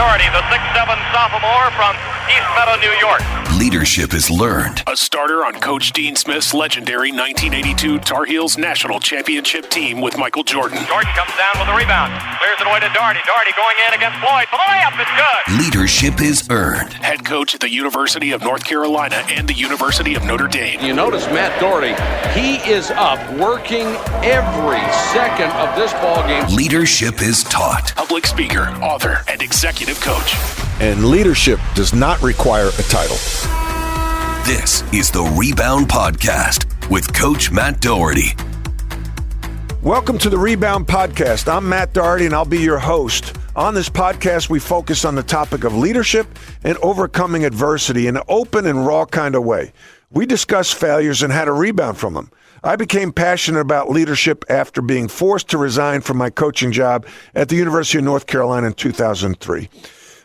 Doherty, the 6'7" sophomore from East Meadow, New York. Leadership is learned. A starter on Coach Dean Smith's legendary 1982 Tar Heels National Championship team with Michael Jordan. Jordan comes down with a rebound. Clears it away to Doherty. Doherty going in against Floyd. For the layup, it's good. Leadership is earned. Head coach at the University of North Carolina and the University of Notre Dame. You notice Matt Doherty, he is up working every second of this ball game. Leadership is taught. Public speaker, author, and executive coach. And leadership does not require a title. This is the Rebound Podcast with Coach Matt Doherty. Welcome to the Rebound Podcast. I'm Matt Doherty, and I'll be your host. On this podcast, we focus on the topic of leadership and overcoming adversity in an open and raw kind of way. We discuss failures and how to rebound from them. I became passionate about leadership after being forced to resign from my coaching job at the University of North Carolina in 2003.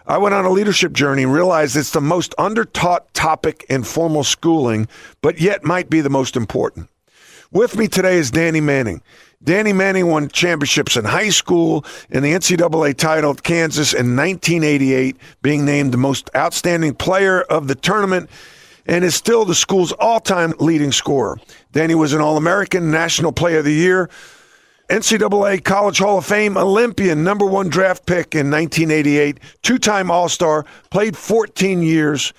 I went on a leadership journey and realized it's the most undertaught topic in formal schooling, but yet might be the most important. With me today is Danny Manning. Danny Manning won championships in high school and the NCAA title at Kansas in 1988, being named the most outstanding player of the tournament, and is still the school's all-time leading scorer. Danny was an All-American, National Player of the Year, NCAA College Hall of Fame Olympian, number one draft pick in 1988, two-time All-Star, played 14 years,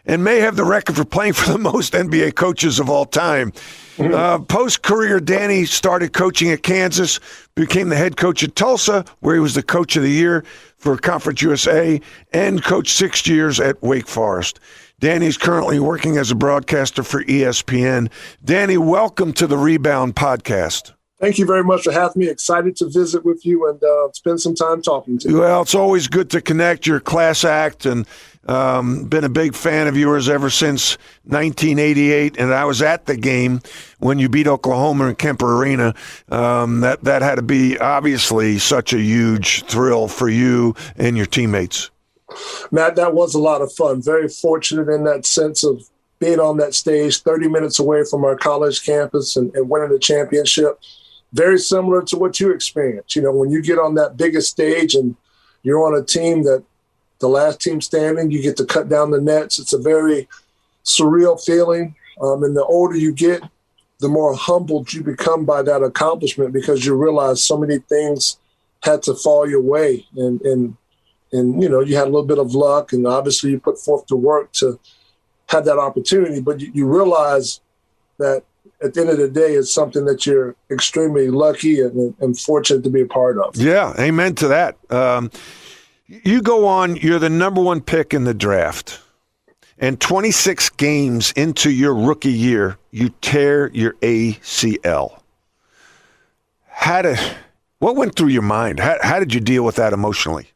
and may have the record for playing for the most NBA coaches of all time. Post-career, Danny started coaching at Kansas, became the head coach at Tulsa, where he was the coach of the year for Conference USA, and coached 6 years at Wake Forest. Danny's currently working as a broadcaster for ESPN. Danny, welcome to the Rebound Podcast. Thank you very much for having me. Excited to visit with you and spend some time talking to you. Well, it's always good to connect. You're a class act, and been a big fan of yours ever since 1988. And I was at the game when you beat Oklahoma in Kemper Arena. That had to be obviously such a huge thrill for you and your teammates. Matt, that was a lot of fun. Very fortunate in that sense of being on that stage 30 minutes away from our college campus and winning the championship. Very similar to what you experienced. You know, when you get on that biggest stage and you're on a team that the last team standing, you get to cut down the nets. It's a very surreal feeling. And the older you get, the more humbled you become by that accomplishment because you realize so many things had to fall your way. And you know, you had a little bit of luck, and obviously you put forth the work to have that opportunity. But you realize that at the end of the day, it's something that you're extremely lucky and fortunate to be a part of. Yeah, amen to that. You go on, you're the number one pick in the draft, and 26 games into your rookie year, you tear your ACL. What went through your mind? How did you deal with that emotionally?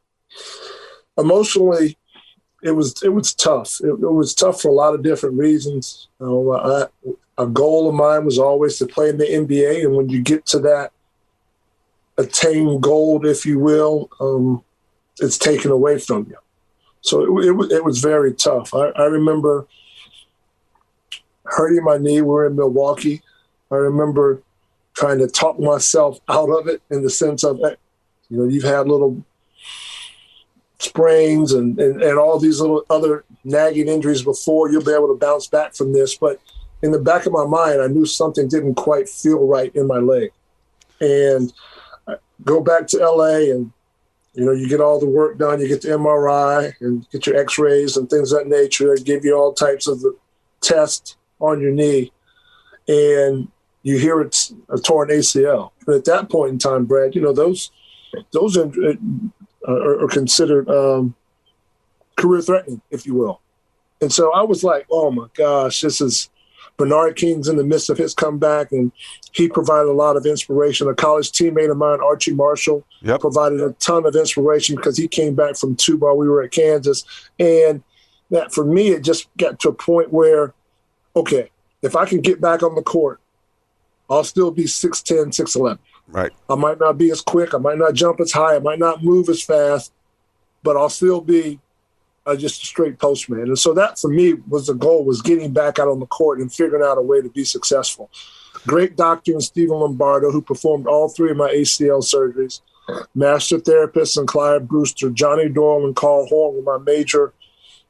Emotionally, it was tough. It was tough for a lot of different reasons. A goal of mine was always to play in the NBA, and when you get to that attained goal, if you will, it's taken away from you. So it was very tough. I remember hurting my knee. We were in Milwaukee. I remember trying to talk myself out of it in the sense of, you know, you've had little sprains and all these little other nagging injuries before. You'll be able to bounce back from this. But in the back of my mind, I knew something didn't quite feel right in my leg. And I go back to LA and, you know, you get all the work done, you get the MRI and get your x-rays and things of that nature. They give you all types of tests on your knee. And you hear it's a torn ACL. And at that point in time, Brad, you know, those are considered career-threatening, if you will. And so I was like, oh, my gosh, this is Bernard King's in the midst of his comeback, and he provided a lot of inspiration. A college teammate of mine, Archie Marshall, provided a ton of inspiration because he came back from 2 while we were at Kansas. And that, for me, it just got to a point where, okay, if I can get back on the court, I'll still be 6'10", 6'11". Right. I might not be as quick. I might not jump as high. I might not move as fast, but I'll still be just a straight postman. And so that, for me, was the goal, was getting back out on the court and figuring out a way to be successful. Great doctor in Stephen Lombardo, who performed all 3 of my ACL surgeries, master therapists and Clyde Brewster, Johnny Doyle, and Carl Horn were my major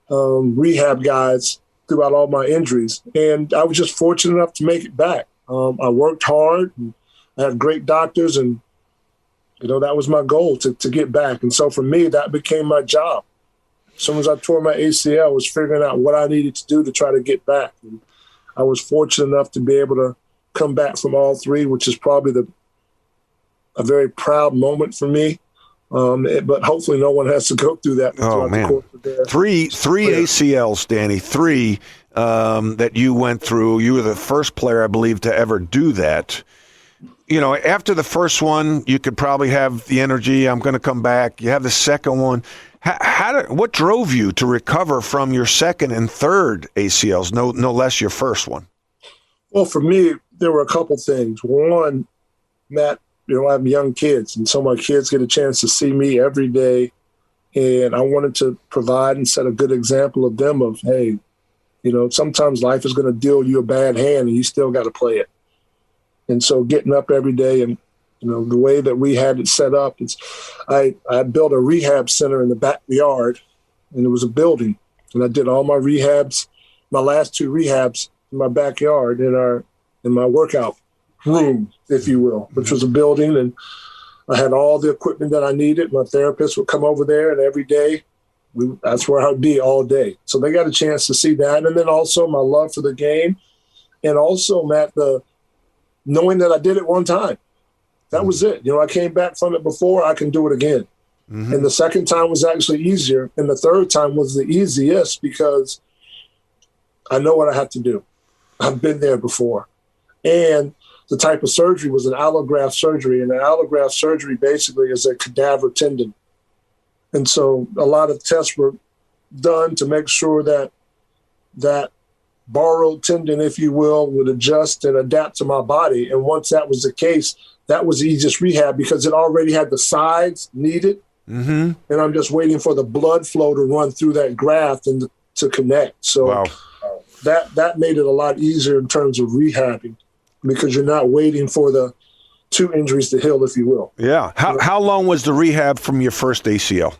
rehab guides throughout all my injuries. And I was just fortunate enough to make it back. I worked hard. And I had great doctors, and that was my goal, to get back. And so for me, that became my job. As soon as I tore my ACL, I was figuring out what I needed to do to try to get back. And I was fortunate enough to be able to come back from all three, which is probably a very proud moment for me. But hopefully no one has to go through that. Oh, man. Three ACLs, Danny, three that you went through. You were the first player, I believe, to ever do that. After the first one, you could probably have the energy, I'm going to come back. You have the second one. What drove you to recover from your second and third ACLs, no less your first one? Well, for me, there were a couple things. One, Matt, I have young kids, and so my kids get a chance to see me every day, and I wanted to provide and set a good example of them of, hey, sometimes life is going to deal you a bad hand, and you still got to play it. And so getting up every day and, the way that we had it set up, I built a rehab center in the backyard, and it was a building. And I did all my rehabs, my last two rehabs in my backyard in my workout room, if you will, which was a building. And I had all the equipment that I needed. My therapist would come over there, and every day that's where I would be all day. So they got a chance to see that. And then also my love for the game. And also, Matt, knowing that I did it one time. That was it. I came back from it before. I can do it again. Mm-hmm. And the second time was actually easier. And the third time was the easiest because I know what I have to do. I've been there before. And the type of surgery was an allograft surgery. And an allograft surgery basically is a cadaver tendon. And so a lot of tests were done to make sure that borrowed tendon, if you will, would adjust and adapt to my body. And once that was the case, that was the easiest rehab because it already had the sides needed. Mm-hmm. And I'm just waiting for the blood flow to run through that graft and to connect. So wow. That made it a lot easier in terms of rehabbing because you're not waiting for the two injuries to heal, if you will. Yeah. How long was the rehab from your first ACL?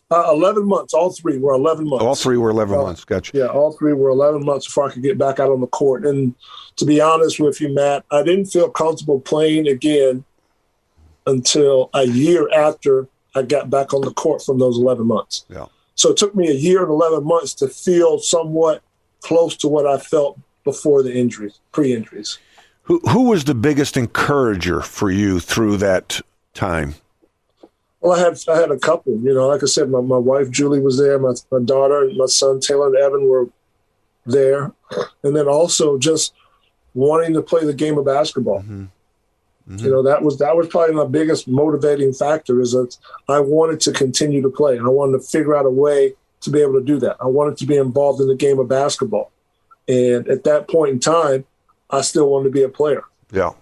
11 months. All three were 11 months. All three were 11 months. Gotcha. Yeah, all three were 11 months before I could get back out on the court. And to be honest with you, Matt, I didn't feel comfortable playing again until a year after I got back on the court from those 11 months. Yeah. So it took me a year and 11 months to feel somewhat close to what I felt before the injuries, pre-injuries. Who was the biggest encourager for you through that time? Well, I had a couple. Like I said, my wife Julie was there. My daughter and my son Taylor and Evan were there, and then also just wanting to play the game of basketball. Mm-hmm. Mm-hmm. That was probably my biggest motivating factor. Is that I wanted to continue to play. I wanted to figure out a way to be able to do that. I wanted to be involved in the game of basketball, and at that point in time, I still wanted to be a player. Yeah.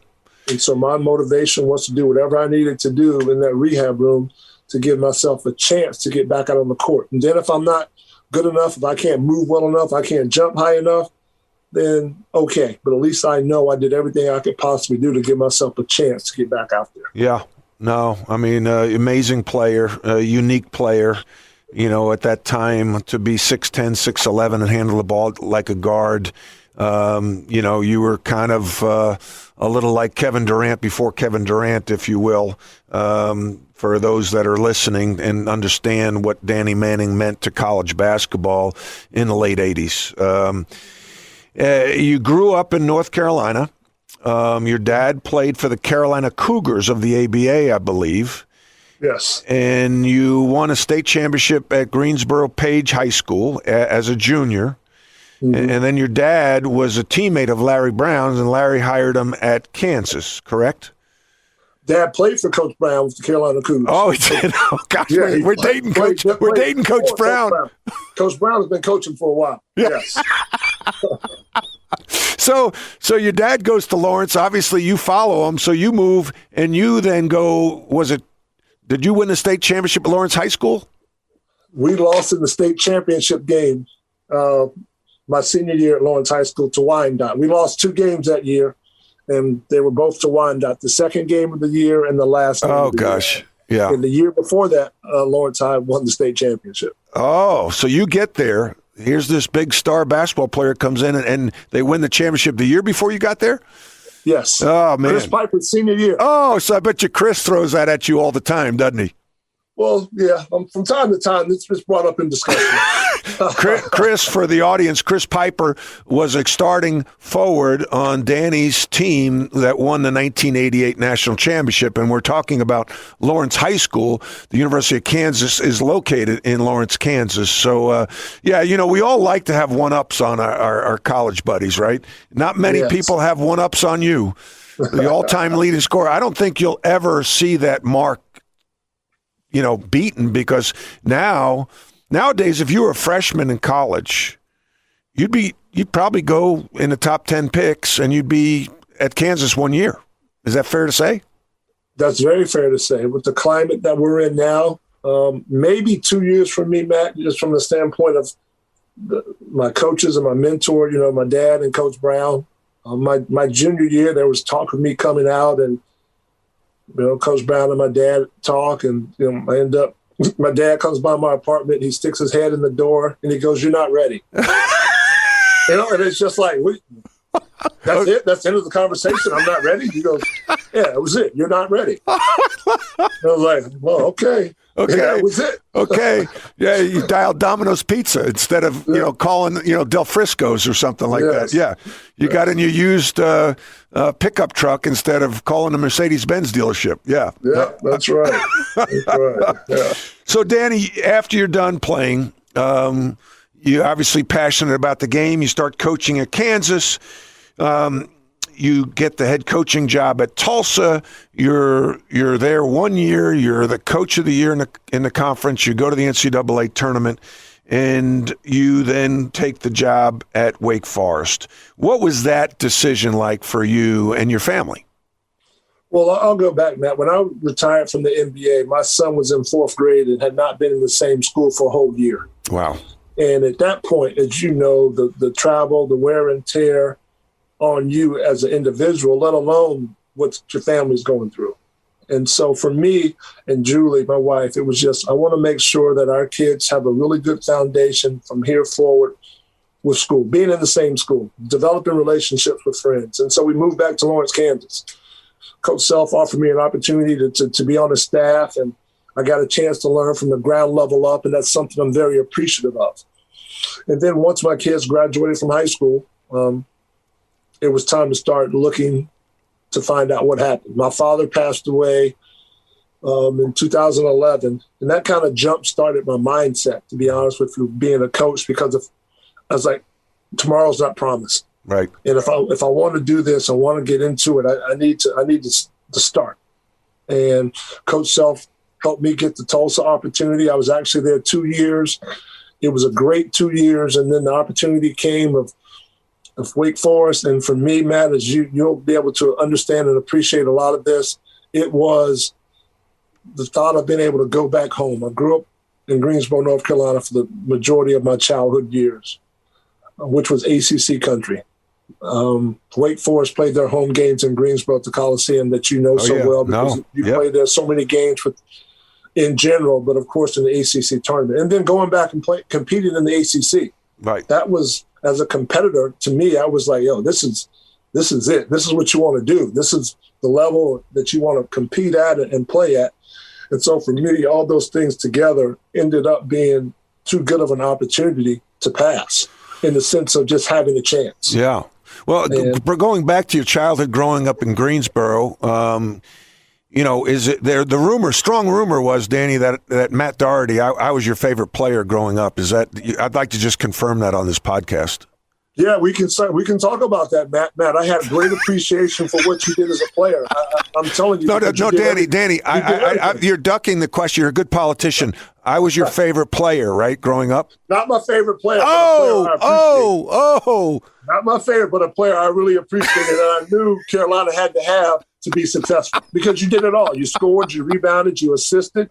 And so my motivation was to do whatever I needed to do in that rehab room to give myself a chance to get back out on the court. And then if I'm not good enough, if I can't move well enough, I can't jump high enough, then okay. But at least I know I did everything I could possibly do to give myself a chance to get back out there. Yeah. No, I mean, amazing player, unique player. At that time to be 6'10", 6'11", and handle the ball like a guard. You were kind of a little like Kevin Durant before Kevin Durant, if you will, for those that are listening and understand what Danny Manning meant to college basketball in the late 80s. You grew up in North Carolina. Your dad played for the Carolina Cougars of the ABA, I believe. Yes. And you won a state championship at Greensboro Page High School as a junior. Mm-hmm. And then your dad was a teammate of Larry Brown's, and Larry hired him at Kansas, correct? Dad played for Coach Brown with the Carolina Cougars. Oh, he did? Oh, gosh, yeah, we're dating Coach Brown. Coach Brown has been coaching for a while. Yeah. Yes. So your dad goes to Lawrence. Obviously, you follow him, so you move, and you then go, did you win the state championship at Lawrence High School? We lost in the state championship game my senior year at Lawrence High School to Wyandotte. We lost 2 games that year, and they were both to Wyandotte, the second game of the year and the last game of the gosh. year. Yeah. And the year before that, Lawrence High won the state championship. Oh, so you get there. Here's this big star basketball player comes in, and they win the championship the year before you got there? Yes. Oh, man. Chris Piper's senior year. Oh, so I bet you Chris throws that at you all the time, doesn't he? Well, yeah. From time to time, it's brought up in discussion. Chris, for the audience, Chris Piper was a starting forward on Danny's team that won the 1988 national championship, and we're talking about Lawrence High School. The University of Kansas is located in Lawrence, Kansas. So, we all like to have one-ups on our college buddies, right? Not many people have one-ups on you. The all-time leading scorer. I don't think you'll ever see that mark beaten, because nowadays, if you were a freshman in college, you'd probably go in the top 10 picks and you'd be at Kansas 1 year. Is that fair to say? That's very fair to say. With the climate that we're in now, maybe 2 years for me, Matt, just from the standpoint of my coaches and my mentor, my dad and Coach Brown. My junior year, there was talk of me coming out, and Coach Brown and my dad talk, and I end up. My dad comes by my apartment. He sticks his head in the door, and he goes, "You're not ready." And it's just like, that's it. That's the end of the conversation. I'm not ready. He goes, "Yeah, that was it. You're not ready." I was like, "Well, okay." Okay. That was it. Okay. Yeah, you dialed Domino's Pizza instead of, calling, Del Frisco's or something like that. Yeah. You got in your used pickup truck instead of calling a Mercedes-Benz dealership. Yeah. Yeah, that's right. That's right. Yeah. So, Danny, after you're done playing, you're obviously passionate about the game. You start coaching at Kansas. You get the head coaching job at Tulsa. You're there 1 year. You're the coach of the year in the conference. You go to the NCAA tournament, and you then take the job at Wake Forest. What was that decision like for you and your family? Well, I'll go back, Matt. When I retired from the NBA, my son was in fourth grade and had not been in the same school for a whole year. Wow. And at that point, as you know, the travel, the wear and tear on you as an individual, let alone what your family's going through. And so for me and Julie, my wife, it was just, I want to make sure that our kids have a really good foundation from here forward with school, being in the same school, developing relationships with friends. And so we moved back to Lawrence, Kansas. Coach Self offered me an opportunity to be on the staff, and I got a chance to learn from the ground level up, and that's something I'm very appreciative of. And then once my kids graduated from high school, it was time to start looking to find out what happened. My father passed away in 2011, and that kind of jump-started my mindset, to be honest with you, being a coach, because I was like, tomorrow's not promised. Right. And if I want to do this, I want to get into it, I need to start. And Coach Self helped me get the Tulsa opportunity. I was actually there 2 years. It was a great 2 years, and then the opportunity came of Wake Forest. And for me, Matt, as you'll be able to understand and appreciate a lot of this, it was the thought of being able to go back home. I grew up in Greensboro, North Carolina for the majority of my childhood years, which was ACC country. Wake Forest played their home games in Greensboro at the Coliseum that well, because you played there so many games in general, but of course in the ACC tournament. And then going back and competing in the ACC. Right. That was, as a competitor, to me, I was like, yo, this is it. This is what you want to do. This is the level that you want to compete at and play at. And so for me, all those things together ended up being too good of an opportunity to pass, in the sense of just having a chance. Yeah. Well, going back to your childhood growing up in Greensboro, is it there? The strong rumor was, Danny, that Matt Doherty, I was your favorite player growing up. Is that? I'd like to just confirm that on this podcast. Yeah, we can talk about that, Matt. I had great appreciation for what you did as a player. I'm telling you. No, Danny. You're ducking the question. You're a good politician. I was your favorite player, right, growing up? Not my favorite player. Not my favorite, but a player I really appreciated, and I knew Carolina had to have to be successful, because you did it all. You scored, you rebounded, you assisted.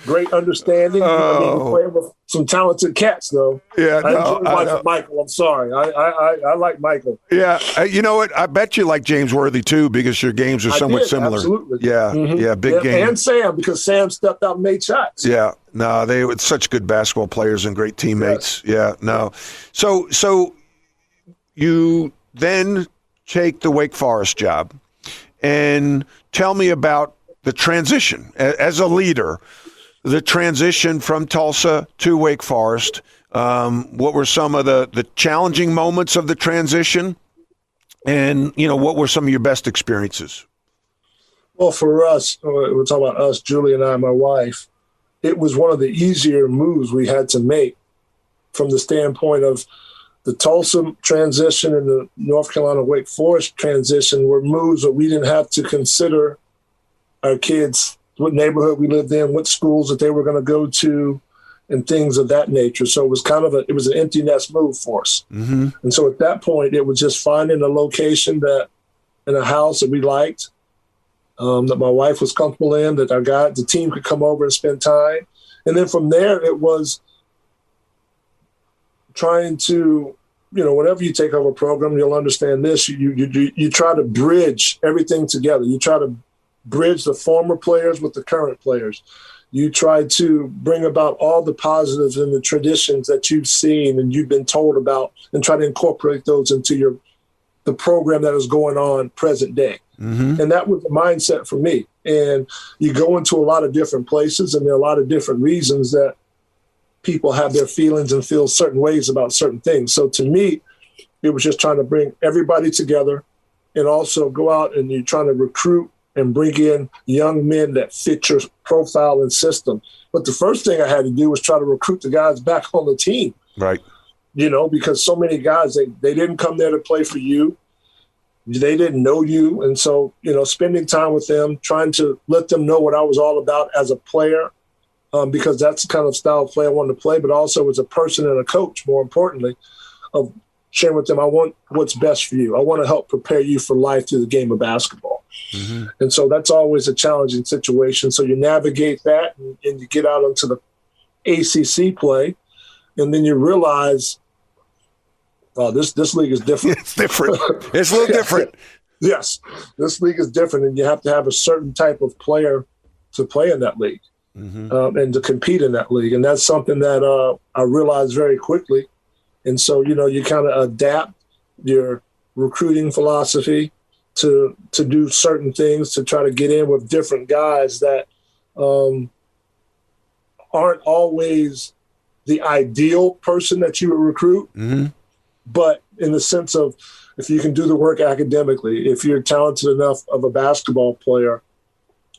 Great understanding. We're playing with some talented cats, though. Yeah, I enjoy watching Michael. I'm sorry. I like Michael. Yeah, you know what? I bet you like James Worthy too, because your games are somewhat similar. Absolutely. Yeah, big game. And Sam, because Sam stepped out and made shots. Yeah, no, they were such good basketball players and great teammates. Yes. Yeah, no. So you then take the Wake Forest job, and tell me about the transition as a leader. The transition from Tulsa to Wake Forest. What were some of the challenging moments of the transition? And, what were some of your best experiences? Well, for us, we're talking about us, Julie and I, my wife, it was one of the easier moves we had to make from the standpoint of the Tulsa transition and the North Carolina Wake Forest transition were moves that we didn't have to consider our kids, what neighborhood we lived in, what schools that they were going to go to, and things of that nature. So it was it was an empty nest move for us. Mm-hmm. And so at that point, it was just finding a location in a house that we liked, that my wife was comfortable in, that the team could come over and spend time. And then from there, it was trying to, whenever you take over a program, you'll understand this, you try to bridge everything together. You try to bridge the former players with the current players. You try to bring about all the positives and the traditions that you've seen and you've been told about, and try to incorporate those into the program that is going on present day. Mm-hmm. And that was the mindset for me. And you go into a lot of different places, and there are a lot of different reasons that people have their feelings and feel certain ways about certain things. So to me, it was just trying to bring everybody together, and also go out and you're trying to recruit and bring in young men that fit your profile and system. But the first thing I had to do was try to recruit the guys back on the team. Right. Because so many guys, they didn't come there to play for you. They didn't know you. And so, spending time with them, trying to let them know what I was all about as a player, because that's the kind of style of play I wanted to play, but also as a person and a coach, more importantly, of sharing with them, I want what's best for you. I want to help prepare you for life through the game of basketball. Mm-hmm. And so that's always a challenging situation. So you navigate that, and you get out onto the ACC play, and then you realize, oh, this league is different. It's different. It's a little different. Yes, this league is different, and you have to have a certain type of player to play in that league, mm-hmm. And to compete in that league. And that's something that I realized very quickly. And so, you kind of adapt your recruiting philosophy to do certain things, to try to get in with different guys that aren't always the ideal person that you would recruit. Mm-hmm. But in the sense of, if you can do the work academically, if you're talented enough of a basketball player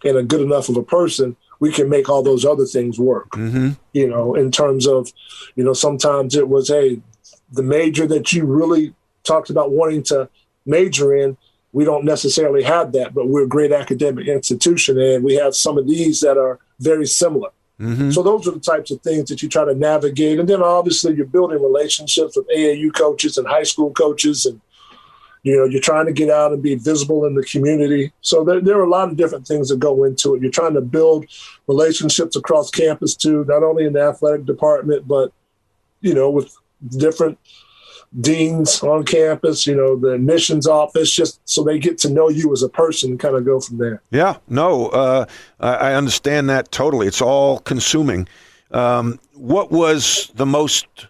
and a good enough of a person, we can make all those other things work. Mm-hmm. In terms of, sometimes it was, hey, the major that you really talked about wanting to major in, we don't necessarily have that, but we're a great academic institution, and we have some of these that are very similar. Mm-hmm. So those are the types of things that you try to navigate. And then obviously you're building relationships with AAU coaches and high school coaches, and you're trying to get out and be visible in the community. So there are a lot of different things that go into it. You're trying to build relationships across campus too, not only in the athletic department, but with different deans on campus, the admissions office, just so they get to know you as a person and kind of go from there. Yeah, no, I understand that totally. It's all consuming. What was the most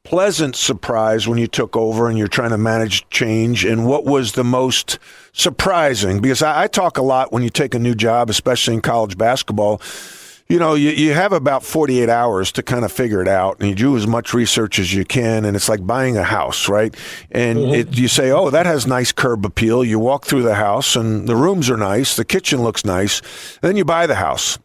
pleasant surprise when you took over and you're trying to manage change, and what was the most surprising? Because I talk a lot when you take a new job, especially in college basketball. You have about 48 hours to kind of figure it out, and you do as much research as you can, and it's like buying a house, right? And mm-hmm. You say, oh, that has nice curb appeal. You walk through the house, and the rooms are nice, the kitchen looks nice, and then you buy the house.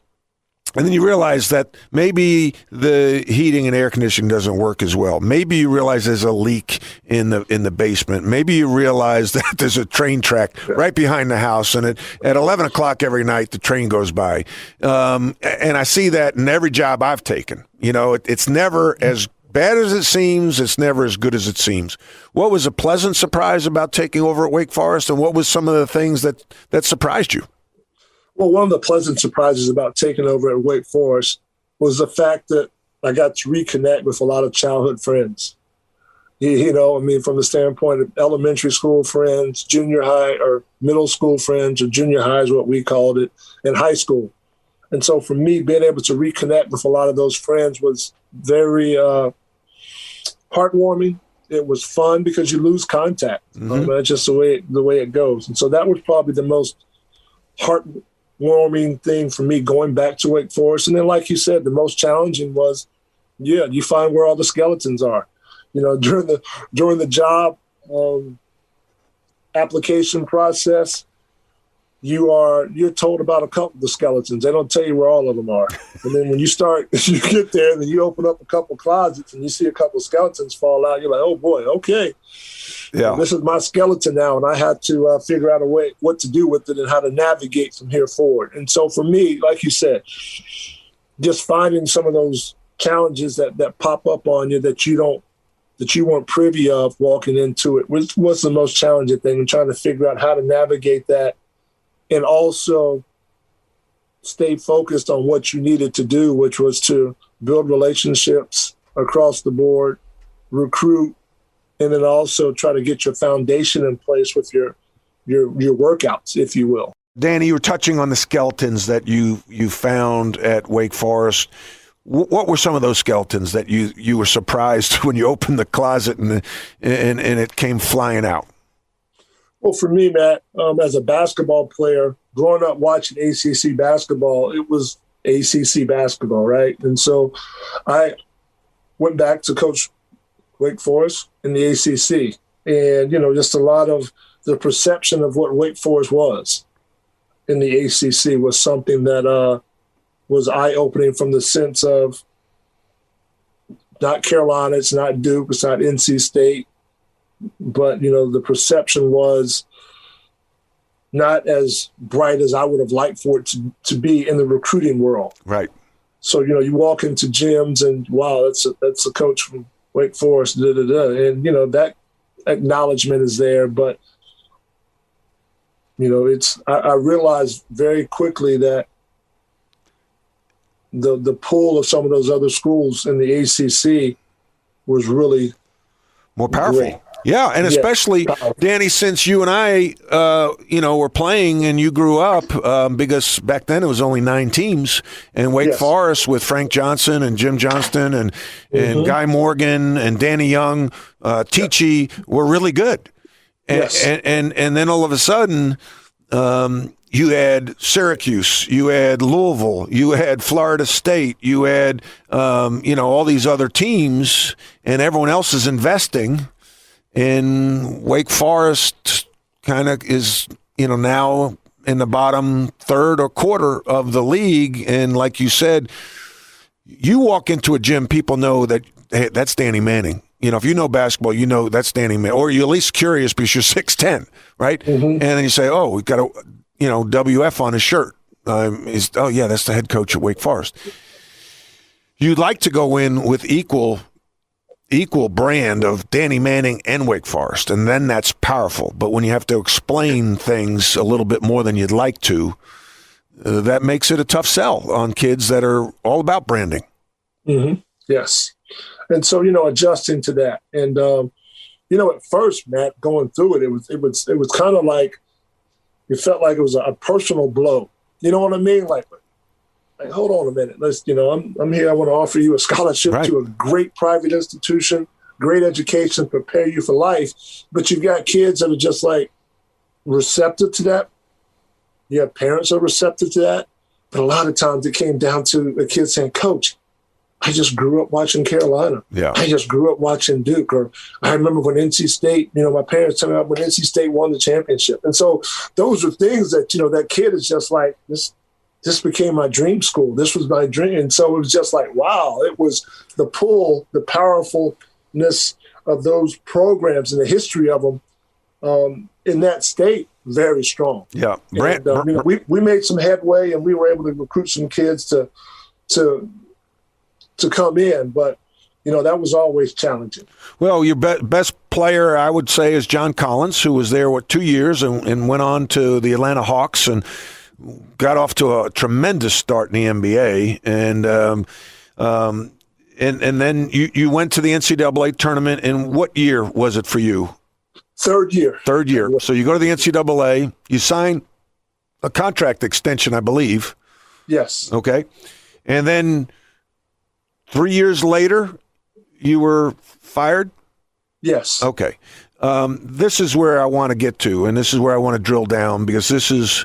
And then you realize that maybe the heating and air conditioning doesn't work as well. Maybe you realize there's a leak in the basement. Maybe you realize that there's a train track right behind the house, and at 11 o'clock every night the train goes by. And I see that in every job I've taken. It's never as bad as it seems. It's never as good as it seems. What was a pleasant surprise about taking over at Wake Forest, and what was some of the things that surprised you? Well, one of the pleasant surprises about taking over at Wake Forest was the fact that I got to reconnect with a lot of childhood friends. From the standpoint of elementary school friends, junior high or middle school friends, or junior high is what we called it, and high school. And so for me, being able to reconnect with a lot of those friends was very heartwarming. It was fun because you lose contact. That's just the way it goes. And so that was probably the most heartwarming thing for me going back to Wake Forest. And then, like you said, the most challenging was, you find where all the skeletons are. During the job application process, you're told about a couple of the skeletons. They don't tell you where all of them are. And then when you get there, and then you open up a couple closets and you see a couple of skeletons fall out. You're like, oh boy, okay, yeah, this is my skeleton now, and I had to figure out a way what to do with it and how to navigate from here forward. And so for me, like you said, just finding some of those challenges that pop up on you that you weren't privy of walking into it was the most challenging thing, and trying to figure out how to navigate that and also stay focused on what you needed to do, which was to build relationships across the board, recruit, and then also try to get your foundation in place with your workouts, if you will. Danny, you were touching on the skeletons that you found at Wake Forest. What were some of those skeletons that you were surprised when you opened the closet and it came flying out? Well, for me, Matt, as a basketball player, growing up watching ACC basketball, it was ACC basketball, right? And so I went back to coach Wake Forest in the ACC. And, just a lot of the perception of what Wake Forest was in the ACC was something that was eye-opening, from the sense of not Carolina, it's not Duke, it's not NC State, but, the perception was not as bright as I would have liked for it to be in the recruiting world. Right. So, you walk into gyms and, wow, that's a coach from Wake Forest, and, that acknowledgement is there. But, I realized very quickly that the pull of some of those other schools in the ACC was really more powerful. Great. Yeah, and especially, Danny, since you and I, were playing and you grew up, because back then it was only 9 teams, and Wake Forest with Frank Johnson and Jim Johnston and Guy Morgan and Danny Young, Tichy were really good. And then all of a sudden, you had Syracuse, you had Louisville, you had Florida State, you had, all these other teams, and everyone else is investing. And Wake Forest kind of is, now in the bottom third or quarter of the league. And like you said, you walk into a gym, people know that, hey, that's Danny Manning. If you know basketball, that's Danny Manning. Or you're at least curious because you're 6'10", right? Mm-hmm. And then you say, oh, we've got a, WF on his shirt. That's the head coach at Wake Forest. You'd like to go in with equal brand of Danny Manning and Wake Forest, and then that's powerful. But when you have to explain things a little bit more than you'd like to, that makes it a tough sell on kids that are all about branding. Mm-hmm. Yes. And so, adjusting to that. And, at first, Matt, going through it, it was kind of like, it felt like it was a personal blow. You know what I mean? Like, hold on a minute. Let's, I'm here. I want to offer you a scholarship to a great private institution, great education, prepare you for life. But you've got kids that are just like receptive to that. You have parents that are receptive to that. But a lot of times it came down to a kid saying, Coach, I just grew up watching Carolina. Yeah. I just grew up watching Duke. Or I remember when NC State, my parents told me about when NC State won the championship. And so those are things that, that kid is just like, this became my dream school. This was my dream. And so it was just like, wow, it was the pull, the powerfulness of those programs and the history of them in that state, very strong. Yeah. And, we made some headway, and we were able to recruit some kids to come in, but that was always challenging. Well, your best player, I would say, is John Collins, who was there 2 years and went on to the Atlanta Hawks, and got off to a tremendous start in the NBA, and then you went to the NCAA tournament. And what year was it for you? Third year. So you go to the NCAA, you sign a contract extension, I believe. Yes. Okay. And then 3 years later, you were fired? Yes. Okay. This is where I want to get to, and this is where I want to drill down, because this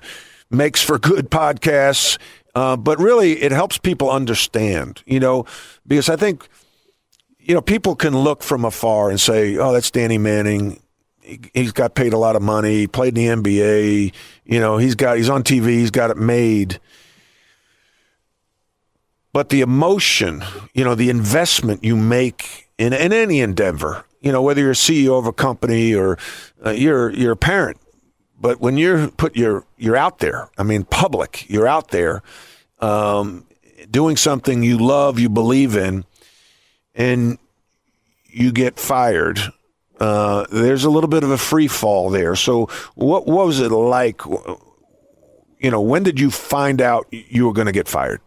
makes for good podcasts, but really it helps people understand, because I think, people can look from afar and say, oh, that's Danny Manning. He's got paid a lot of money. He played in the NBA. He's on TV. He's got it made. But the emotion, the investment you make in any endeavor, whether you're a CEO of a company or you're a parent, but when you're out there, public, you're out there doing something you love, you believe in, and you get fired. There's a little bit of a free fall there. So what was it like? When did you find out you were going to get fired?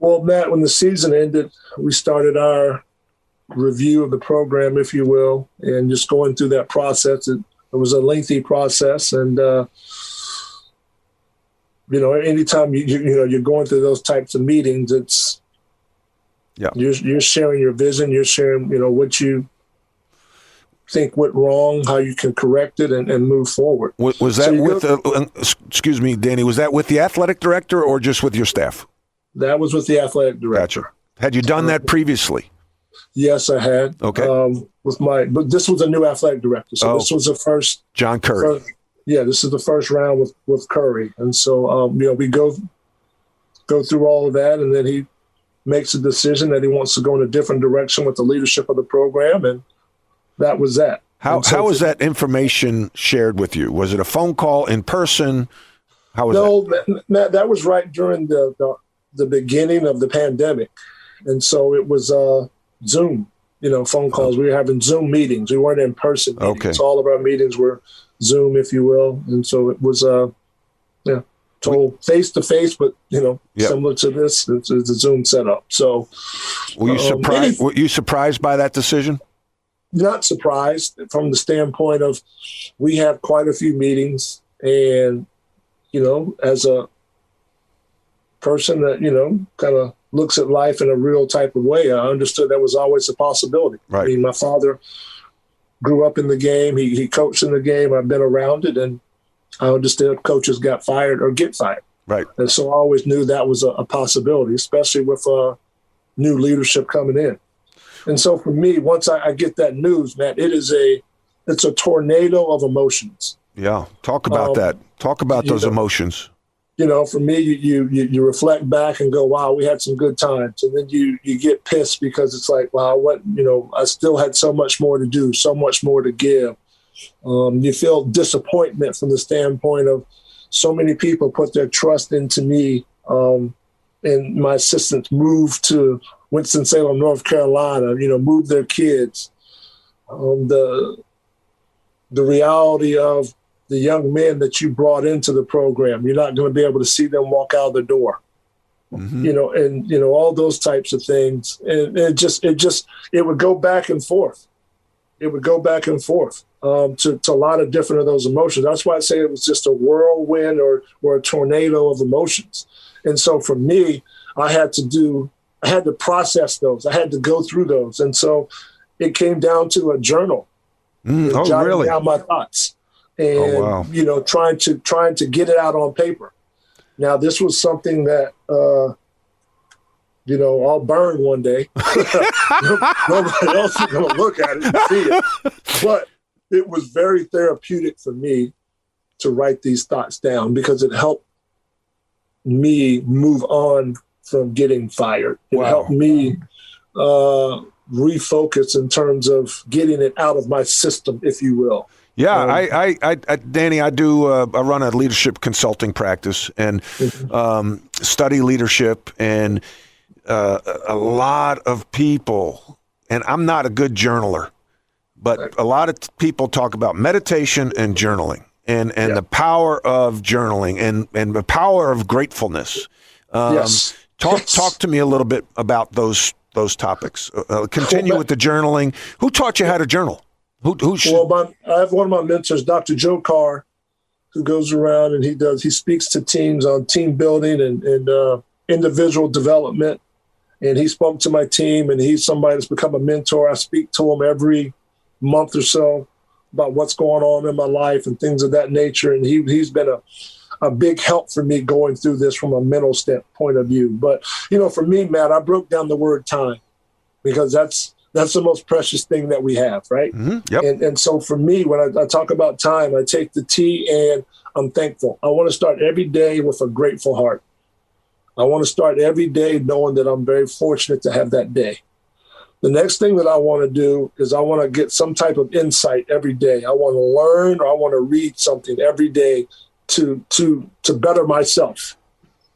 Well, Matt, when the season ended, we started our review of the program, if you will, and just going through that process. It was a lengthy process, and anytime you're going through those types of meetings, it's you're sharing your vision, you're sharing what you think went wrong, how you can correct it, and move forward. Was that excuse me, Danny? Was that with the athletic director or just with your staff? That was with the athletic director. Gotcha. Had you done that previously? Yes, I had. Okay. But this was a new athletic director, so this was the first. John Curry. This is the first round with Curry, and so we go through all of that, and then he makes a decision that he wants to go in a different direction with the leadership of the program, and that was that. How was that information shared with you? Was it a phone call, in person? How was that? No, that was right during the beginning of the pandemic. And so it was Zoom, phone calls. We were having Zoom meetings. We weren't in person meetings. Okay. So all of our meetings were Zoom, if you will. And so it was, told face-to-face, but, similar to this, it's a Zoom setup. So were you surprised by that decision? Not surprised, from the standpoint of we have quite a few meetings, and, as a person that, kind of looks at life in a real type of way, I understood that was always a possibility. Right. My father grew up in the game. He coached in the game. I've been around it, and I understood coaches got fired or get fired. Right. And so I always knew that was a possibility, especially with new leadership coming in. And so for me, once I get that news, man, it's a tornado of emotions. Yeah. Talk about that. Talk about those emotions. For me, you reflect back and go, wow, we had some good times. And then you get pissed because it's like, wow, I still had so much more to do, so much more to give. You feel disappointment from the standpoint of so many people put their trust into me. And my assistants moved to Winston-Salem, North Carolina, moved their kids. The reality of the young men that you brought into the program, you're not going to be able to see them walk out the door, and all those types of things. And it would go back and forth. It would go back and forth to a lot of different of those emotions. That's why I say it was just a whirlwind or a tornado of emotions. And so for me, I had to process those. I had to go through those. And so it came down to a journal, jotting down my thoughts. And trying to get it out on paper. Now, this was something that I'll burn one day. Nobody else is going to look at it and see it. But it was very therapeutic for me to write these thoughts down, because it helped me move on from getting fired. It helped me refocus in terms of getting it out of my system, if you will. Yeah, Danny, I run a leadership consulting practice and study leadership, and a lot of people, and I'm not a good journaler, but a lot of people talk about meditation and journaling. and the power of journaling and the power of gratefulness. Yes. Talk to me a little bit about those topics. Continue with the journaling. Who taught you how to journal? Well, I have one of my mentors, Dr. Joe Carr, who goes around and he speaks to teams on team building and individual development. And he spoke to my team, and he's somebody that's become a mentor. I speak to him every month or so about what's going on in my life and things of that nature. And he's been a big help for me going through this from a mental point of view. But, for me, Matt, I broke down the word time because that's the most precious thing that we have, right? Mm-hmm. Yep. And so for me, when I talk about time, I take the T and I'm thankful. I want to start every day with a grateful heart. I want to start every day knowing that I'm very fortunate to have that day. The next thing that I want to do is I want to get some type of insight every day. I want to learn, or I want to read something every day to better myself.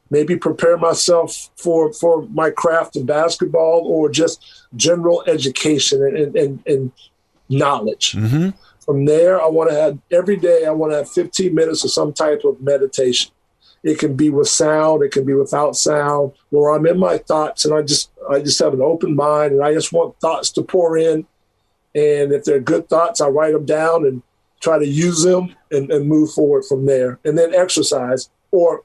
Maybe prepare myself for my craft in basketball or just general education and knowledge. Mm-hmm. From there, every day I want to have 15 minutes of some type of meditation. It can be with sound, it can be without sound, where I'm in my thoughts and I just have an open mind and I just want thoughts to pour in. And if they're good thoughts, I write them down and try to use them and move forward from there. And then exercise, or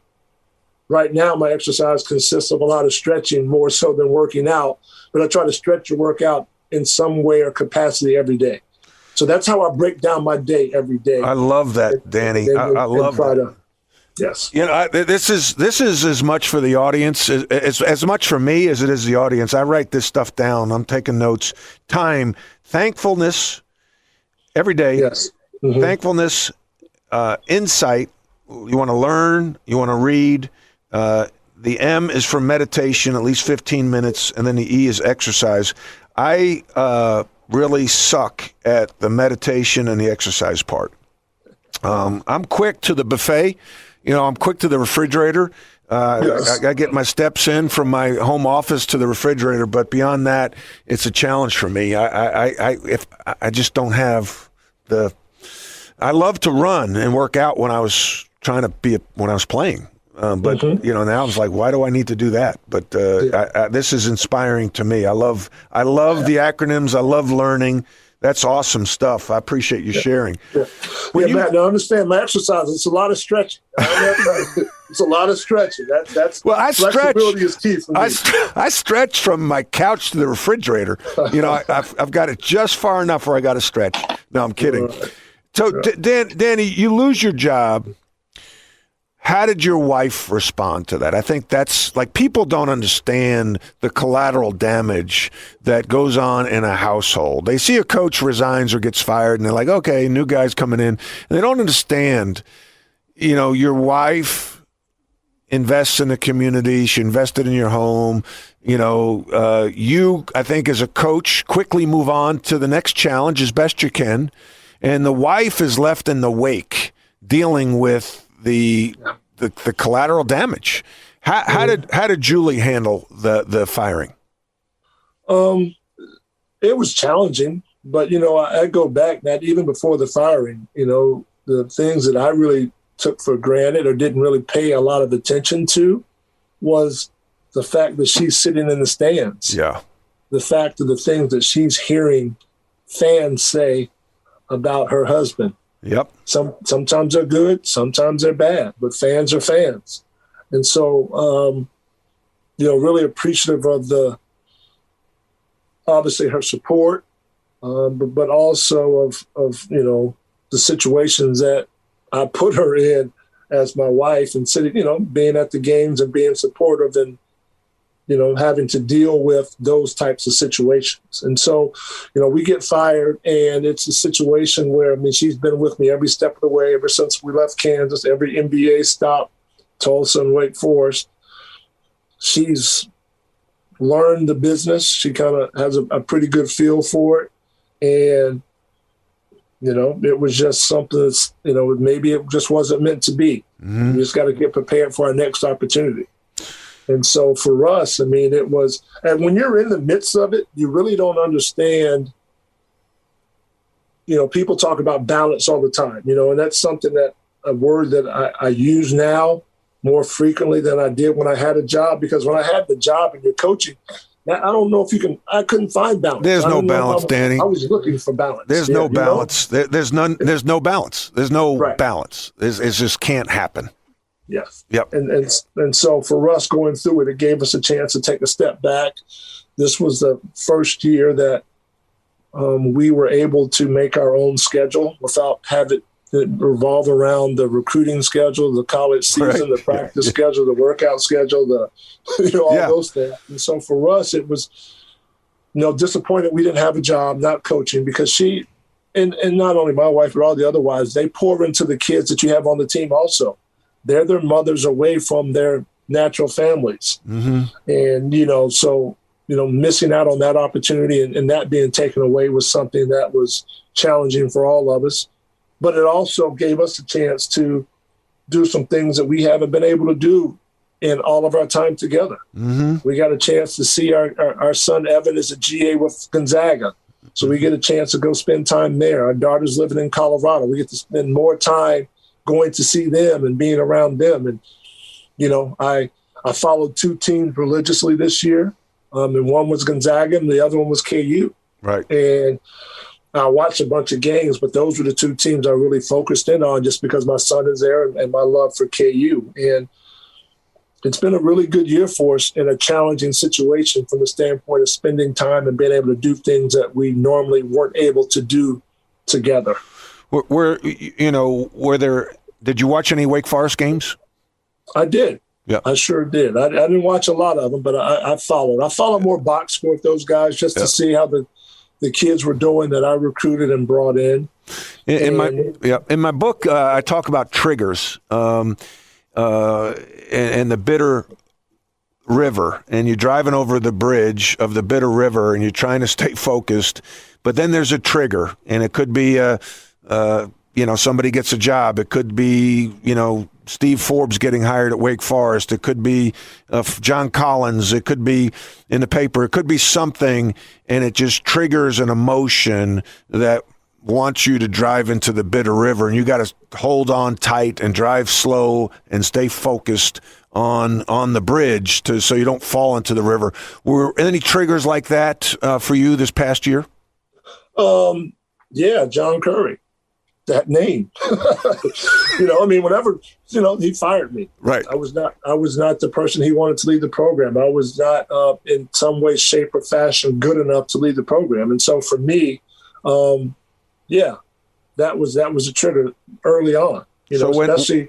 right now my exercise consists of a lot of stretching more so than working out, but I try to stretch or work out in some way or capacity every day. So that's how I break down my day every day. I love that, Danny. I love that. Yes. This is as much for the audience, as much for me as it is the audience. I write this stuff down. I'm taking notes. Time, thankfulness, every day. Yes. Mm-hmm. Thankfulness, insight. You want to learn. You want to read. The M is for meditation, at least 15 minutes, and then the E is exercise. I really suck at the meditation and the exercise part. I'm quick to the buffet. I'm quick to the refrigerator. Yes. I get my steps in from my home office to the refrigerator, but beyond that, it's a challenge for me. I just don't have the. I love to run and work out when I was when I was playing, but mm-hmm. Now I was like, why do I need to do that? But this is inspiring to me. I love the acronyms. I love learning. That's awesome stuff. I appreciate you sharing. Yeah, Matt, now understand my exercise. It's a lot of stretching. It's a lot of stretching. That's I flexibility is key for me. I stretch from my couch to the refrigerator. I've got it just far enough where I got to stretch. No, I'm kidding. So, Danny, you lose your job. How did your wife respond to that? I think that's like people don't understand the collateral damage that goes on in a household. They see a coach resigns or gets fired and they're like, okay, new guy's coming in. And they don't understand, your wife invests in the community. She invested in your home. You, I think, as a coach, quickly move on to the next challenge as best you can. And the wife is left in the wake dealing with the collateral damage. How did Julie handle the firing? It was challenging, but I go back, Matt, even before the firing, the things that I really took for granted or didn't really pay a lot of attention to was the fact that she's sitting in the stands. Yeah. The fact of the things that she's hearing fans say about her husband. Yep. Sometimes they're good, sometimes they're bad, but fans are fans. And so, really appreciative of obviously her support, but also of the situations that I put her in as my wife and sitting, being at the games and being supportive and, having to deal with those types of situations. And so, we get fired and it's a situation where, she's been with me every step of the way ever since we left Kansas, every NBA stop, Tulsa and Wake Forest. She's learned the business. She kind of has a pretty good feel for it. And, it was just something that's, maybe it just wasn't meant to be. Mm-hmm. We just got to get prepared for our next opportunity. And so for us, it was, and when you're in the midst of it, you really don't understand people talk about balance all the time, and that's something a word that I use now more frequently than I did when I had a job, because when I had the job and you're coaching, I don't know if I couldn't find balance. There's no balance, Danny. I was looking for balance. There's no balance. There's none. There's no balance. There's no balance. It just can't happen. Yes. Yep. And so for us going through it, it gave us a chance to take a step back. This was the first year that we were able to make our own schedule without having it revolve around the recruiting schedule, the college season, the practice schedule, the workout schedule, all those things. And so for us, it was, disappointed we didn't have a job, not coaching, because she, and not only my wife, but all the other wives, they pour into the kids that you have on the team also. They're their mothers away from their natural families. Mm-hmm. And, so, missing out on that opportunity and that being taken away was something that was challenging for all of us. But it also gave us a chance to do some things that we haven't been able to do in all of our time together. Mm-hmm. We got a chance to see our son Evan is a GA with Gonzaga. So we get a chance to go spend time there. Our daughter's living in Colorado. We get to spend more time going to see them and being around them. And, I followed two teams religiously this year. And one was Gonzaga and the other one was KU. Right. And I watched a bunch of games, but those were the two teams I really focused in on just because my son is there and my love for KU. And it's been a really good year for us in a challenging situation from the standpoint of spending time and being able to do things that we normally weren't able to do together. Did you watch any Wake Forest games? I did. Yeah, I sure did. I didn't watch a lot of them, but I followed. I followed more box score with those guys just to see how the kids were doing that I recruited and brought in. In my book, I talk about triggers and the Bitter River, and you're driving over the bridge of the Bitter River, and you're trying to stay focused, but then there's a trigger, and it could be somebody gets a job. It could be Steve Forbes getting hired at Wake Forest. It could be John Collins. It could be in the paper. It could be something, and it just triggers an emotion that wants you to drive into the Bitter River, and you got to hold on tight and drive slow and stay focused on the bridge so you don't fall into the river. Were any triggers like that for you this past year? Yeah, John Curry. That name, whenever, he fired me. Right. I was not the person he wanted to lead the program. I was not in some way, shape or fashion good enough to lead the program. And so for me, that was a trigger early on. So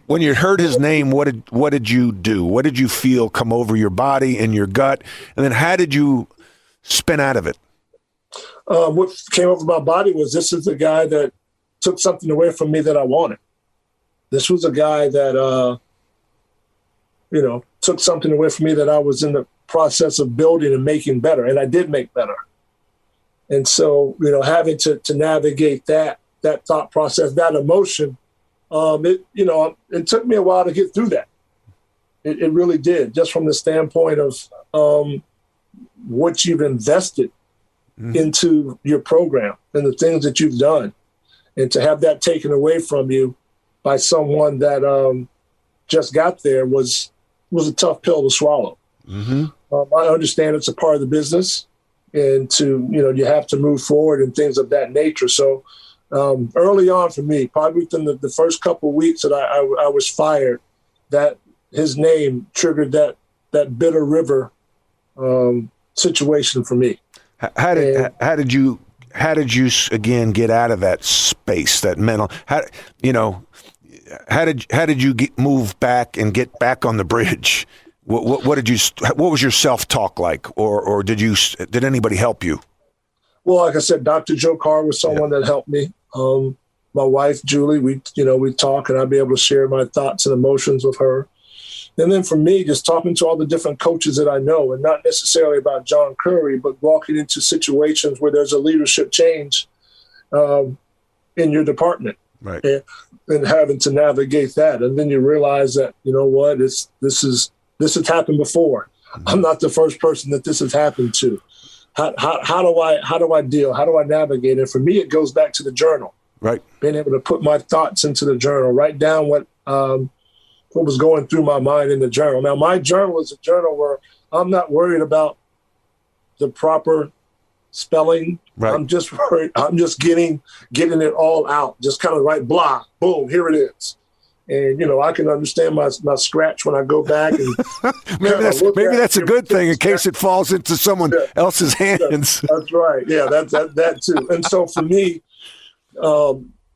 when you heard his name, what did you do? What did you feel come over your body and your gut? And then how did you spin out of it? What came over my body was, this is the guy that took something away from me that I wanted. This was a guy that, took something away from me that I was in the process of building and making better. And I did make better. And so, having to navigate that thought process, that emotion, it took me a while to get through that. It really did, just from the standpoint of what you've invested into your program and the things that you've done. And to have that taken away from you by someone that just got there was a tough pill to swallow. Mm-hmm. I understand it's a part of the business, and you have to move forward and things of that nature. So early on for me, probably within the first couple of weeks that I was fired, that his name triggered that Bitter River situation for me. How did you again get out of that space, that mental? How did you move back and get back on the bridge? What was your self-talk like, or did anybody help you? Well, like I said, Dr. Joe Carr was someone that helped me. My wife Julie, we talk, and I'd be able to share my thoughts and emotions with her. And then for me, just talking to all the different coaches that I know, and not necessarily about John Curry, but walking into situations where there's a leadership change in your department, right? And having to navigate that. And then you realize that, this has happened before. Mm-hmm. I'm not the first person that this has happened to. How do I deal? How do I navigate? And for me, it goes back to the journal. Right. Being able to put my thoughts into the journal, write down what was going through my mind in the journal. Now, my journal is a journal where I'm not worried about the proper spelling. Right. I'm just worried. I'm just getting it all out. Just kind of like blah, boom, here it is. And, I can understand my scratch when I go back. And maybe that's a good thing in case it falls into someone else's hands. That's right. Yeah, that too. And so for me,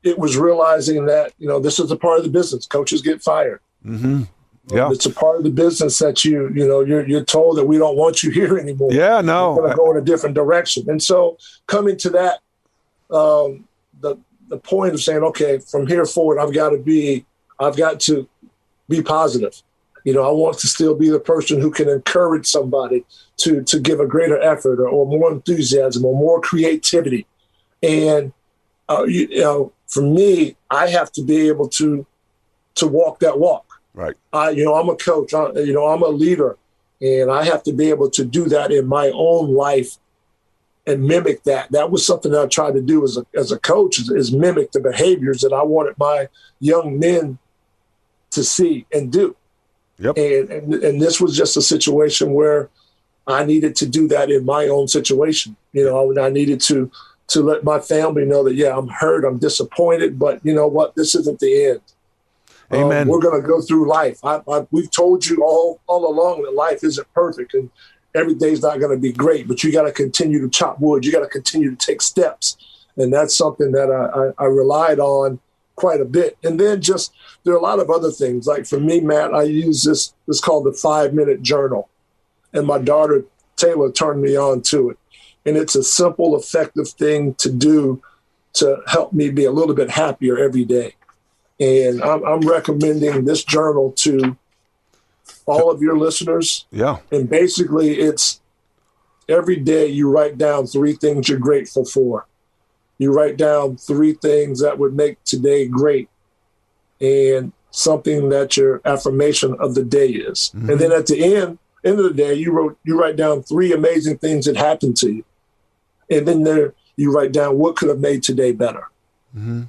it was realizing that, this is a part of the business. Coaches get fired. Mm-hmm. Yeah. It's a part of the business that you're told that we don't want you here anymore. Yeah, no. We're going to go in a different direction. And so coming to that, the point of saying, okay, from here forward, I've got to be positive. I want to still be the person who can encourage somebody to give a greater effort or more enthusiasm or more creativity. And, for me, I have to be able to walk that walk. Right. I'm a coach, I'm a leader, and I have to be able to do that in my own life and mimic that. That was something that I tried to do as a coach is mimic the behaviors that I wanted my young men to see and do. Yep. And this was just a situation where I needed to do that in my own situation. I needed to let my family know that, I'm hurt, I'm disappointed, but you know what? This isn't the end. Amen. We're going to go through life. We've told you all along that life isn't perfect and every day's not going to be great, but you got to continue to chop wood. You got to continue to take steps. And that's something that I relied on quite a bit. And then there are a lot of other things. Like for me, Matt, I use this called the 5-minute journal. And my daughter, Taylor, turned me on to it. And it's a simple, effective thing to do to help me be a little bit happier every day. And I'm recommending this journal to all of your listeners. Yeah. And basically it's every day you write down 3 things you're grateful for. You write down 3 things that would make today great and something that your affirmation of the day is. Mm-hmm. And then at the end of the day, you write down 3 amazing things that happened to you. And then there you write down what could have made today better. Mm-hmm.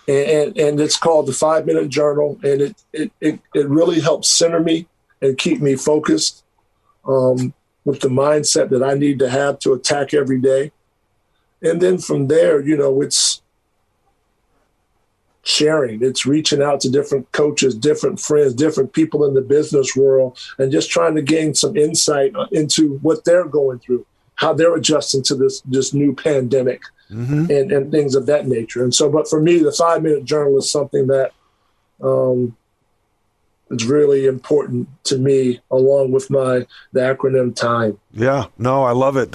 And it's called the 5-minute journal. And it really helps center me and keep me focused with the mindset that I need to have to attack every day. And then from there, it's sharing. It's reaching out to different coaches, different friends, different people in the business world, and just trying to gain some insight into what they're going through, how they're adjusting to this new pandemic. Mm-hmm. and things of that nature. And so, but for me, the 5-minute journal is something that is really important to me, along with the acronym TIME. Yeah, no, I love it.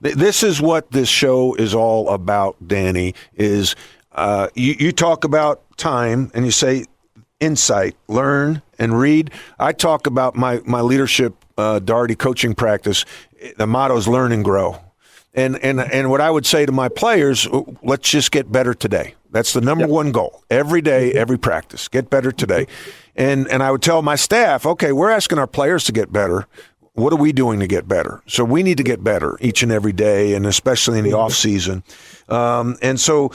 This is what this show is all about, Danny, is you talk about time and you say insight, learn and read. I talk about my leadership, Daugherty coaching practice. The motto is learn and grow. And what I would say to my players, let's just get better today. That's the number one goal. Every day, every practice, get better today. And I would tell my staff, okay, we're asking our players to get better. What are we doing to get better? So we need to get better each and every day, and especially in the off season. And so,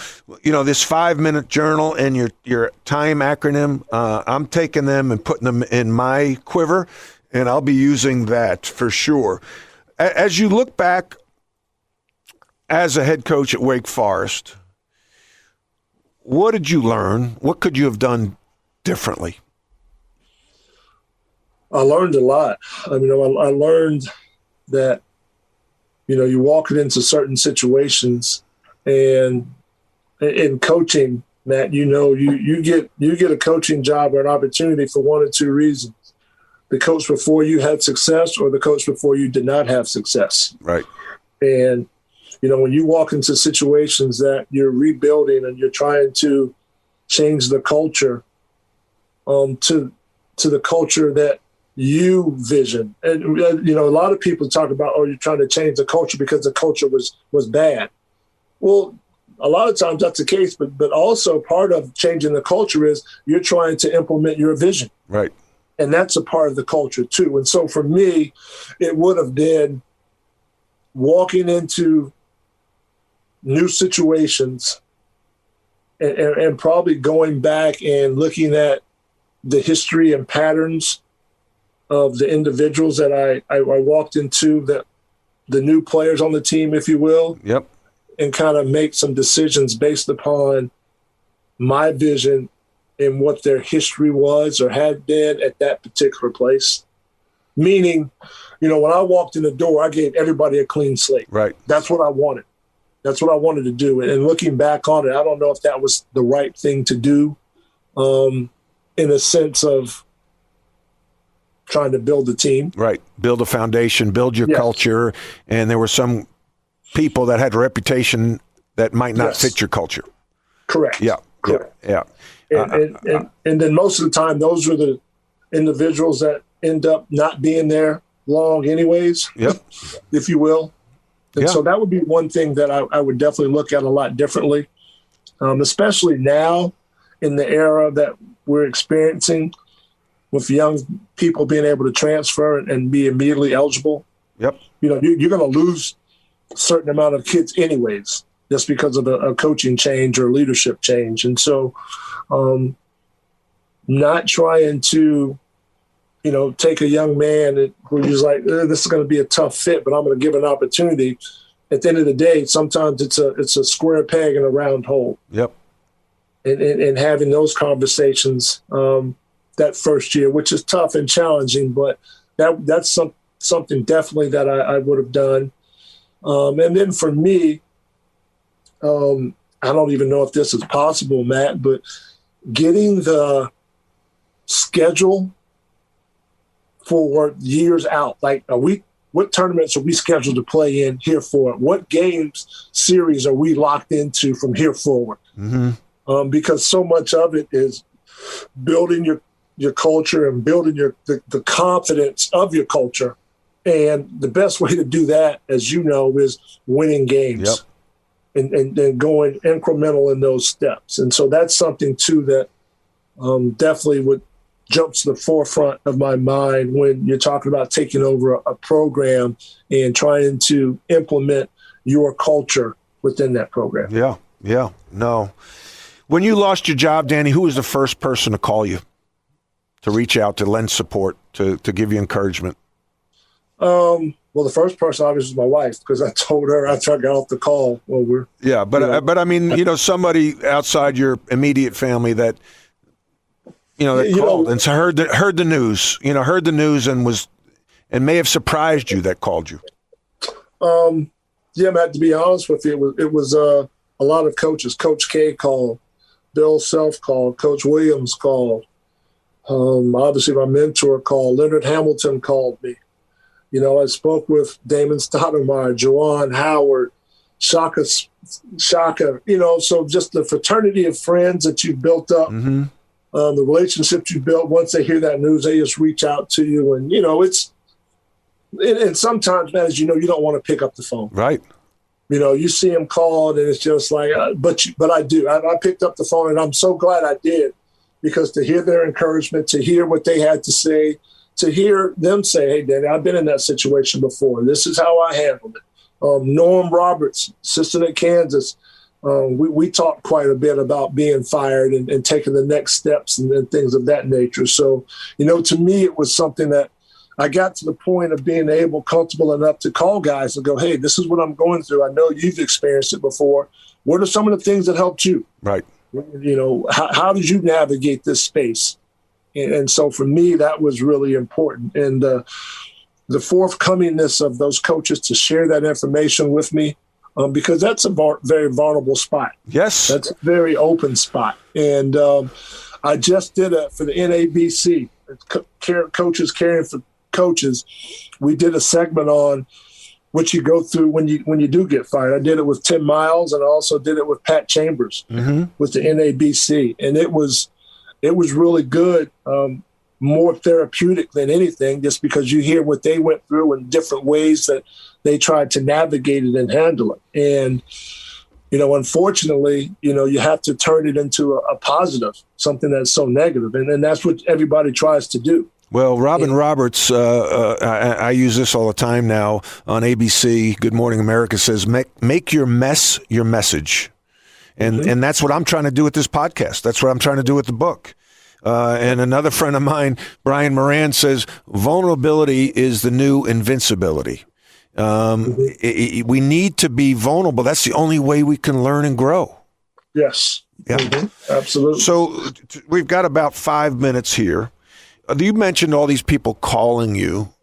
this 5-minute journal and your TIME acronym, I'm taking them and putting them in my quiver, and I'll be using that for sure. As you look back as a head coach at Wake Forest, what did you learn? What could you have done differently? I learned a lot. I learned that, you're walking into certain situations, and in coaching, Matt, you get a coaching job or an opportunity for 1 or 2 reasons. The coach before you had success, or the coach before you did not have success. Right. And when you walk into situations that you're rebuilding and you're trying to change the culture to the culture that you vision. And, a lot of people talk about, you're trying to change the culture because the culture was bad. Well, a lot of times that's the case, but also part of changing the culture is you're trying to implement your vision. Right. And that's a part of the culture too. And so for me, it would have been walking into new situations and probably going back and looking at the history and patterns of the individuals that I walked into, that the new players on the team, if you will. Yep. And kind of make some decisions based upon my vision and what their history was or had been at that particular place. Meaning, when I walked in the door, I gave everybody a clean slate. Right. That's what I wanted. That's what I wanted to do. And looking back on it, I don't know if that was the right thing to do, in a sense of trying to build a team. Right. Build a foundation, build your culture. And there were some people that had a reputation that might not fit your culture. Correct. Yeah. Correct. Yeah. And then most of the time, those are the individuals that end up not being there long anyways, if you will. And so that would be one thing that I would definitely look at a lot differently, especially now in the era that we're experiencing with young people being able to transfer and be immediately eligible. Yep. You're going to lose a certain amount of kids anyways, just because of a coaching change or leadership change. And so not trying to, take a young man who's like, this is going to be a tough fit, but I'm going to give an opportunity. At the end of the day, sometimes it's a square peg in a round hole. Yep. And having those conversations that first year, which is tough and challenging, but that's something definitely that I would have done. And then for me, I don't even know if this is possible, Matt, but getting the schedule for years out, like what tournaments are we scheduled to play in here for? What games series are we locked into from here forward? Mm-hmm. Because so much of it is building your culture and building the confidence of your culture. And the best way to do that, as you know, is winning games. Yep. And going incremental in those steps. And so that's something, too, that definitely would jump to the forefront of my mind when you're talking about taking over a program and trying to implement your culture within that program. Yeah. No. When you lost your job, Danny, who was the first person to call you, to reach out, to lend support, to give you encouragement? Well, the first person obviously was my wife, because I told her after I got off the call. But I mean, somebody outside your immediate family that called and so heard the news, and may have surprised you, that called you. Matt, to be honest with you, it was a lot of coaches. Coach K called, Bill Self called, Coach Williams called. Obviously, my mentor called. Leonard Hamilton called me. I spoke with Damon Stoudemire, Juwan Howard, Shaka. So just the fraternity of friends that you've built up, mm-hmm. The relationships you built, once they hear that news, they just reach out to you. And, and sometimes, man, as you don't want to pick up the phone. Right. You see them called, and it's just like, but I do. I picked up the phone, and I'm so glad I did, because to hear their encouragement, to hear what they had to say, to hear them say, hey, Danny, I've been in that situation before. This is how I handled it. Norm Roberts, assistant at Kansas, we talked quite a bit about being fired and taking the next steps and things of that nature. So, to me, it was something that I got to the point of being comfortable enough to call guys and go, hey, this is what I'm going through. I know you've experienced it before. What are some of the things that helped you? Right. How did you navigate this space? And so for me, that was really important. And the forthcomingness of those coaches to share that information with me, because that's a very vulnerable spot. Yes. That's a very open spot. And I just did it for the NABC, Coaches Caring for Coaches. We did a segment on what you go through when you do get fired. I did it with Tim Miles, and I also did it with Pat Chambers, mm-hmm. with the NABC. And it was really good, more therapeutic than anything, just because you hear what they went through in different ways that they tried to navigate it and handle it. And, unfortunately, you have to turn it into a positive, something that's so negative. And that's what everybody tries to do. Well, Robin Roberts, I use this all the time now on ABC, Good Morning America, says, make your mess your message. And that's what I'm trying to do with this podcast. That's what I'm trying to do with the book. And another friend of mine, Brian Moran, says, vulnerability is the new invincibility. We need to be vulnerable. That's the only way we can learn and grow. Yes. Yeah. Absolutely. So we've got about 5 minutes here. You mentioned all these people calling you.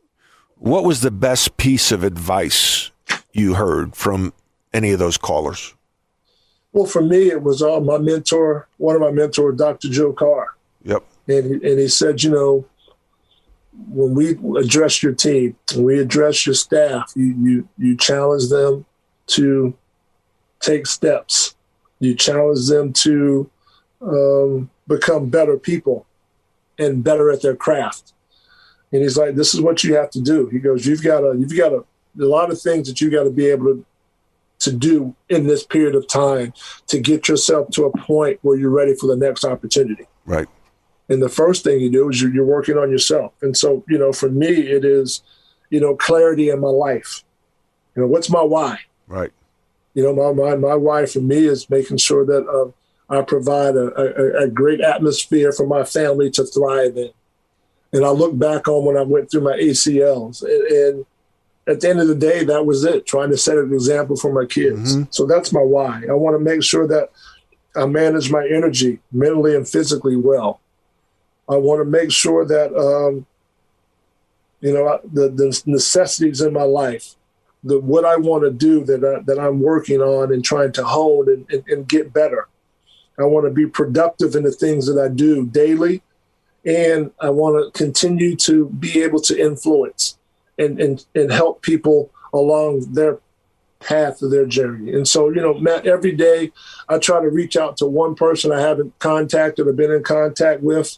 What was the best piece of advice you heard from any of those callers? Well, for me, it was my mentor, one of my mentors, Dr. Joe Carr. Yep. And he said, when we address your team, when we address your staff, you challenge them to take steps. You challenge them to become better people and better at their craft. And he's like, this is what you have to do. He goes, you've got a lot of things that you got to be able to do in this period of time to get yourself to a point where you're ready for the next opportunity. Right. And the first thing you do is you're working on yourself. And so, for me, it is, clarity in my life. What's my why? Right. My why for me is making sure that I provide a great atmosphere for my family to thrive in. And I look back on when I went through my ACLs, and at the end of the day, that was it, trying to set an example for my kids. Mm-hmm. So that's my why. I want to make sure that I manage my energy mentally and physically well. I want to make sure that, the necessities in my life, what I want to do that I'm working on and trying to hone and get better. I want to be productive in the things that I do daily, and I want to continue to be able to influence and help people along their path of their journey. And so, Matt, every day I try to reach out to one person I haven't contacted or been in contact with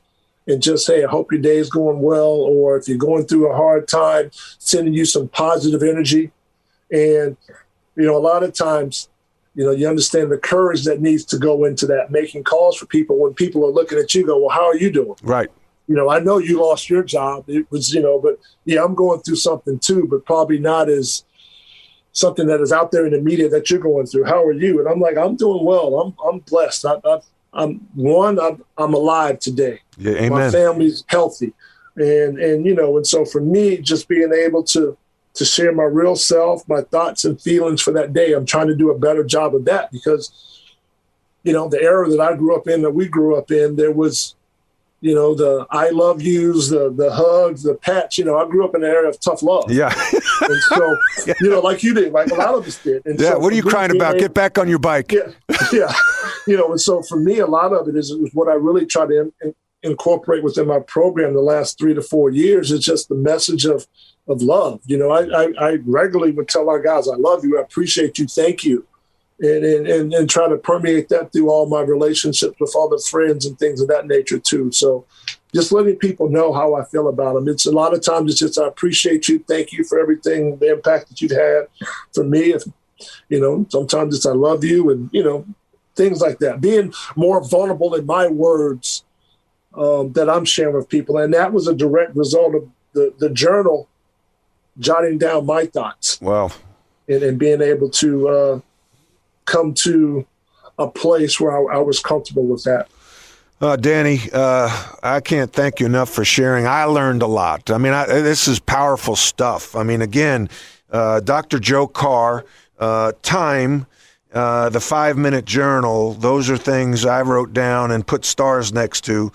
and just say, I hope your day is going well, or if you're going through a hard time, sending you some positive energy. And, a lot of times, you understand the courage that needs to go into that, making calls for people when people are looking at you, go, well, how are you doing? Right. I know you lost your job. It was, but yeah, I'm going through something too, but probably not as something that is out there in the media that you're going through. How are you? And I'm like, I'm doing well. I'm blessed. I'm alive today. Yeah, amen. My family's healthy. And so for me, just being able to share my real self, my thoughts and feelings for that day, I'm trying to do a better job of that because, the era that I grew up in, that we grew up in, there was, the I love yous, the hugs, the pats. I grew up in an era of tough love. Yeah. And so, like you did, like a lot of us did. And yeah, so what are you crying about? Get back on your bike. Yeah. And so for me, a lot of it is what I really try to incorporate within my program the last 3 to 4 years is just the message of love. I regularly would tell our guys, I love you, I appreciate you, thank you. And try to permeate that through all my relationships with other friends and things of that nature too. So just letting people know how I feel about them. It's a lot of times it's just, I appreciate you. Thank you for everything, the impact that you've had for me. Sometimes it's, I love you and, things like that. Being more vulnerable in my words that I'm sharing with people. And that was a direct result of the journal jotting down my thoughts. Wow. And being able to come to a place where I was comfortable with that. Danny, I can't thank you enough for sharing. I learned a lot. I mean, this is powerful stuff. I mean, again, Dr. Joe Carr, Time, the 5-minute journal, those are things I wrote down and put stars next to.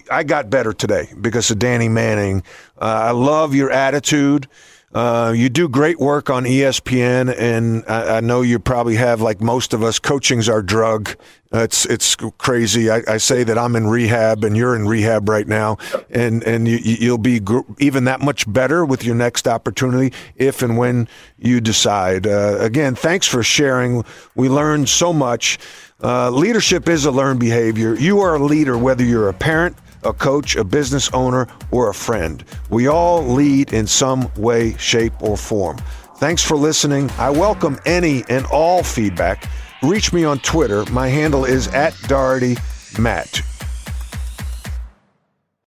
I got better today because of Danny Manning. I love your attitude. You do great work on ESPN, and I know you probably have, like most of us, coaching's our drug. It's crazy. I say that I'm in rehab, and you're in rehab right now, and you'll be even that much better with your next opportunity if and when you decide. Again, thanks for sharing. We learned so much. Leadership is a learned behavior. You are a leader whether you're a parent, a coach, a business owner, or a friend. We all lead in some way, shape, or form. Thanks for listening. I welcome any and all feedback. Reach me on Twitter. My handle is @DohertyMatt.